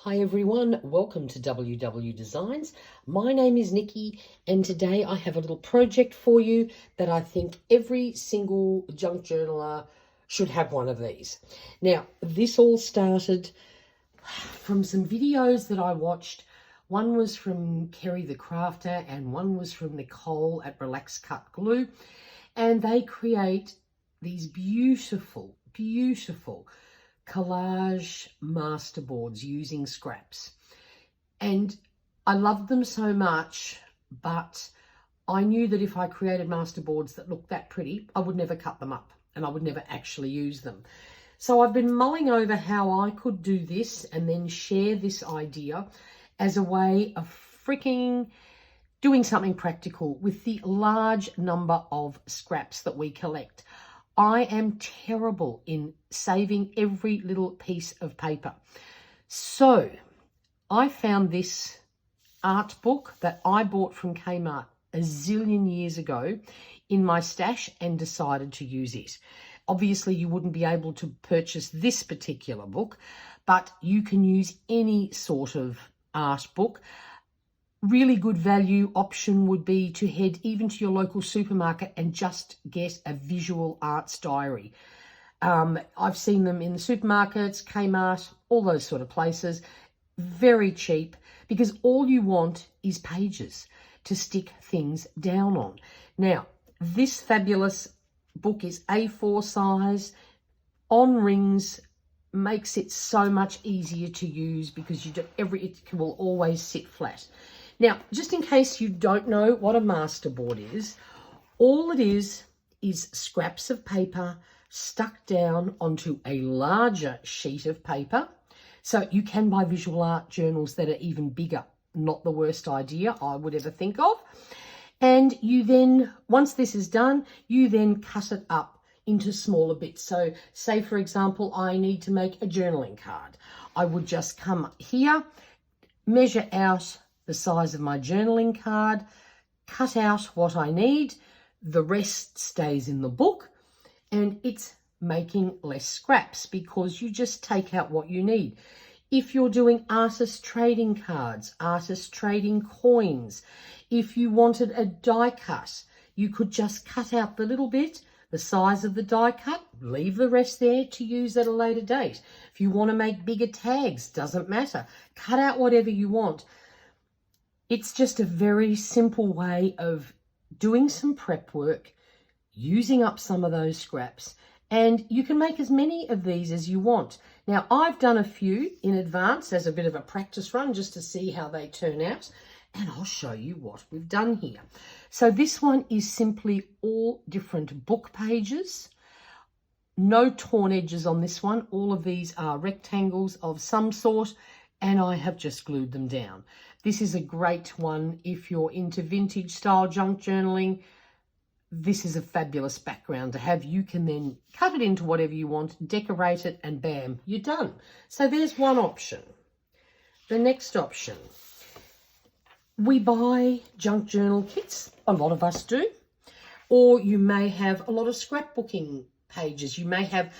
Hi everyone, welcome to WW Designs. My name is Nikki and today I have a little project for you that I think every single junk journaler should have one of these. Now, this all started from some videos that I watched. One was from Kerry the Crafter and one was from Nicole at Relax Cut Glue, and they create these beautiful collage masterboards using scraps. And I loved them so much, but I knew that if I created masterboards that looked that pretty, I would never cut them up and I would never actually use them. So I've been mulling over how I could do this and then share this idea as a way of freaking doing something practical with the large number of scraps that we collect. I am terrible in saving every little piece of paper. So I found this art book that I bought from Kmart a zillion years ago in my stash and decided to use it. Obviously, you wouldn't be able to purchase this particular book, but you can use any sort of art book. Really good value option would be to head even to your local supermarket and just get a visual arts diary. I've seen them in the supermarkets, Kmart, all those sort of places. Very cheap because all you want is pages to stick things down on. Now, this fabulous book is A4 size, on rings, makes it so much easier to use because it will always sit flat. Now, just in case you don't know what a masterboard is, all it is scraps of paper stuck down onto a larger sheet of paper. So you can buy visual art journals that are even bigger. Not the worst idea I would ever think of. And you then, once this is done, you then cut it up into smaller bits. So say, for example, I need to make a journaling card. I would just come here, measure out the size of my journaling card, cut out what I need, the rest stays in the book, and it's making less scraps because you just take out what you need. If you're doing artist trading cards, artist trading coins, if you wanted a die cut, you could just cut out the little bit, the size of the die cut, leave the rest there to use at a later date. If you want to make bigger tags, doesn't matter. Cut out whatever you want. It's just a very simple way of doing some prep work, using up some of those scraps, and you can make as many of these as you want. Now, I've done a few in advance as a bit of a practice run just to see how they turn out, and I'll show you what we've done here. So this one is simply all different book pages. No torn edges on this one. All of these are rectangles of some sort, and I have just glued them down. This is a great one if you're into vintage style junk journaling. This is a fabulous background to have. You can then cut it into whatever you want, decorate it, and bam, you're done. So there's one option. The next option, we buy junk journal kits. A lot of us do. Or you may have a lot of scrapbooking pages. You may have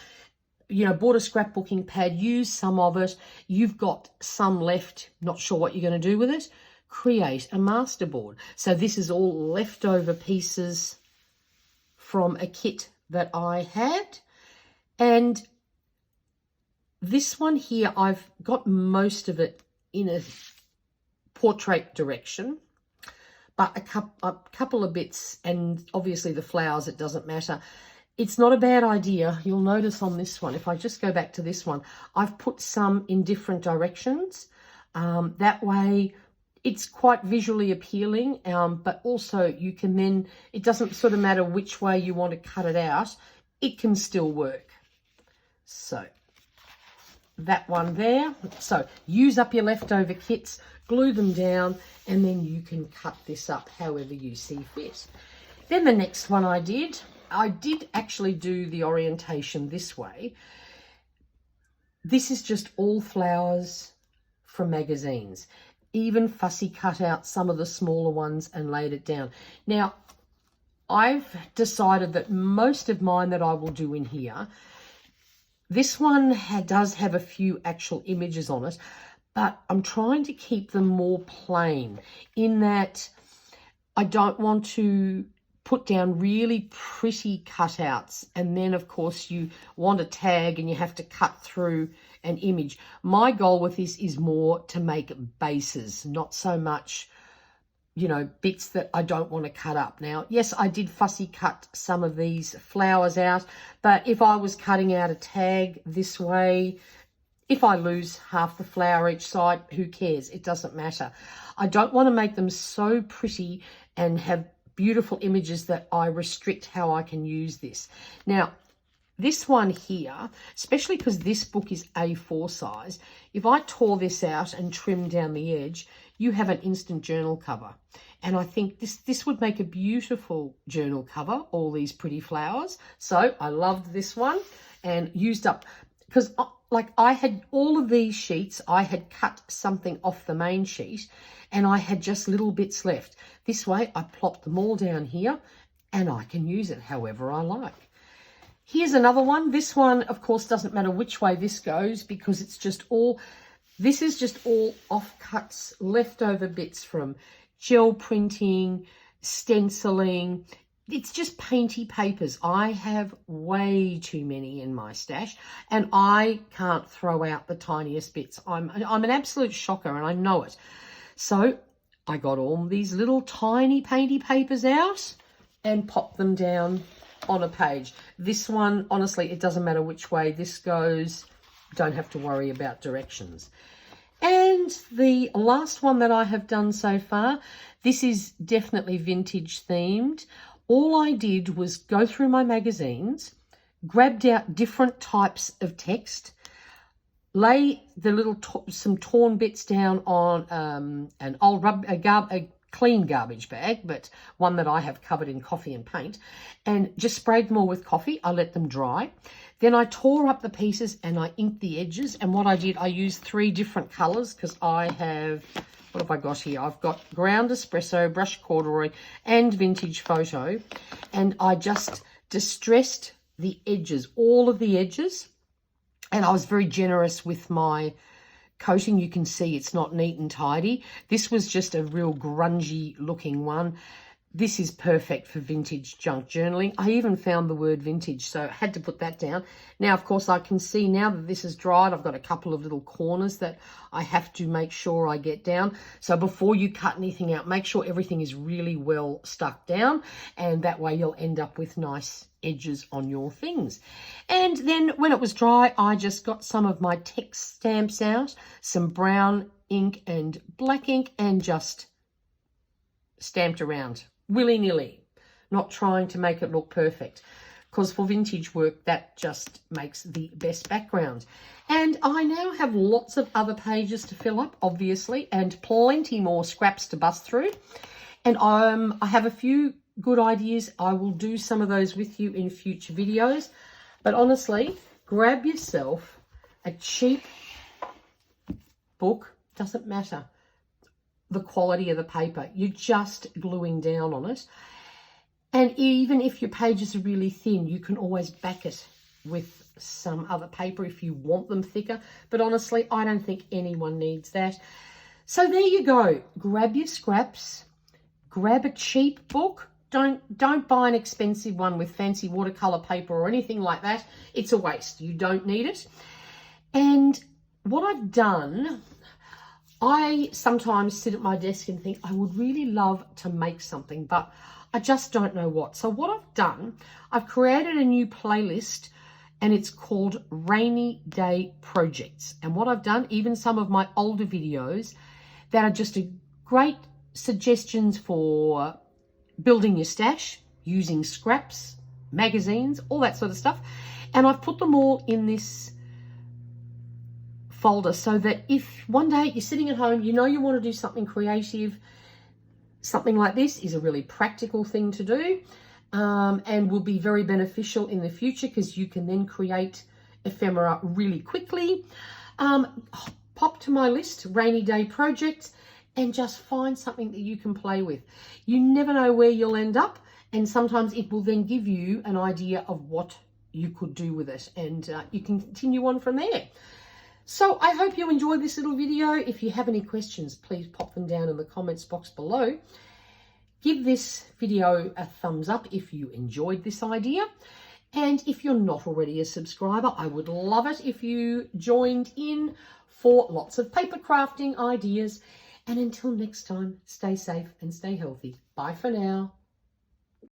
bought a scrapbooking pad, use some of it. You've got some left, not sure what you're going to do with it. Create a masterboard. So this is all leftover pieces from a kit that I had. And this one here, I've got most of it in a portrait direction, but a couple of bits, and obviously the flowers, it doesn't matter. It's not a bad idea. You'll notice on this one, if I just go back to this one, I've put some in different directions. That way it's quite visually appealing, but also you can then, it doesn't sort of matter which way you want to cut it out. It can still work. So that one there. So use up your leftover kits, glue them down, and then you can cut this up however you see fit. Then the next one I did actually do the orientation this way. This is just all flowers from magazines. Even fussy cut out some of the smaller ones and laid it down. Now, I've decided that most of mine that I will do in here, this one does have a few actual images on it, but I'm trying to keep them more plain in that I don't want to put down really pretty cutouts, and then of course you want a tag and you have to cut through an image. My goal with this is more to make bases, not so much, you know, bits that I don't want to cut up. Now, yes, I did fussy cut some of these flowers out, but if I was cutting out a tag this way, if I lose half the flower each side, who cares? It doesn't matter. I don't want to make them so pretty and have beautiful images that I restrict how I can use this. Now, this one here, especially because this book is A4 size, if I tore this out and trimmed down the edge, you have an instant journal cover. And I think this would make a beautiful journal cover, all these pretty flowers. So I loved this one and used up, because like I had all of these sheets, I had cut something off the main sheet and I had just little bits left. This way I plopped them all down here and I can use it however I like. Here's another one. This one, of course, doesn't matter which way this goes because it's just all, this is just all offcuts, leftover bits from gel printing, stenciling. It's just painty papers. I have way too many in my stash and I can't throw out the tiniest bits. I'm an absolute shocker and I know it. So I got all these little tiny painty papers out and popped them down on a page. This one, honestly, it doesn't matter which way this goes. Don't have to worry about directions. And the last one that I have done so far, this is definitely vintage themed. All I did was go through my magazines, grabbed out different types of text, lay the little some torn bits down on an old a clean garbage bag, but one that I have covered in coffee and paint, and just sprayed them all with coffee. I let them dry. Then I tore up the pieces and I inked the edges. And what I did, I used 3 different colours because I have, what have I got here? I've got ground espresso, brush corduroy, and vintage photo. And I just distressed the edges, all of the edges. And I was very generous with my coating. You can see it's not neat and tidy. This was just a real grungy looking one. This is perfect for vintage junk journaling. I even found the word vintage, so I had to put that down. Now, of course, I can see now that this is dried, I've got a couple of little corners that I have to make sure I get down. So before you cut anything out, make sure everything is really well stuck down, and that way you'll end up with nice edges on your things. And then when it was dry, I just got some of my text stamps out, some brown ink and black ink, and just stamped around willy-nilly, not trying to make it look perfect, because for vintage work that just makes the best background. And I now have lots of other pages to fill up, obviously, and plenty more scraps to bust through. And I have a few good ideas. I will do some of those with you in future videos. But honestly, grab yourself a cheap book, doesn't matter the quality of the paper, you're just gluing down on it. And even if your pages are really thin, you can always back it with some other paper if you want them thicker. But honestly, I don't think anyone needs that. So there you go. Grab your scraps, grab a cheap book. Don't buy an expensive one with fancy watercolor paper or anything like that. It's a waste. You don't need it. And what I've done, I sometimes sit at my desk and think I would really love to make something, but I just don't know what. So what I've done, I've created a new playlist and it's called Rainy Day Projects. And what I've done, even some of my older videos that are just a great suggestions for building your stash, using scraps, magazines, all that sort of stuff. And I've put them all in this folder so that if one day you're sitting at home, you know you want to do something creative, something like this is a really practical thing to do, and will be very beneficial in the future because you can then create ephemera really quickly. Pop to my list, Rainy Day Projects, and just find something that you can play with. You never know where you'll end up, and sometimes it will then give you an idea of what you could do with it, and you can continue on from there. So I hope you enjoyed this little video. If you have any questions, please pop them down in the comments box below. Give this video a thumbs up if you enjoyed this idea. And if you're not already a subscriber, I would love it if you joined in for lots of paper crafting ideas. And until next time, stay safe and stay healthy. Bye for now.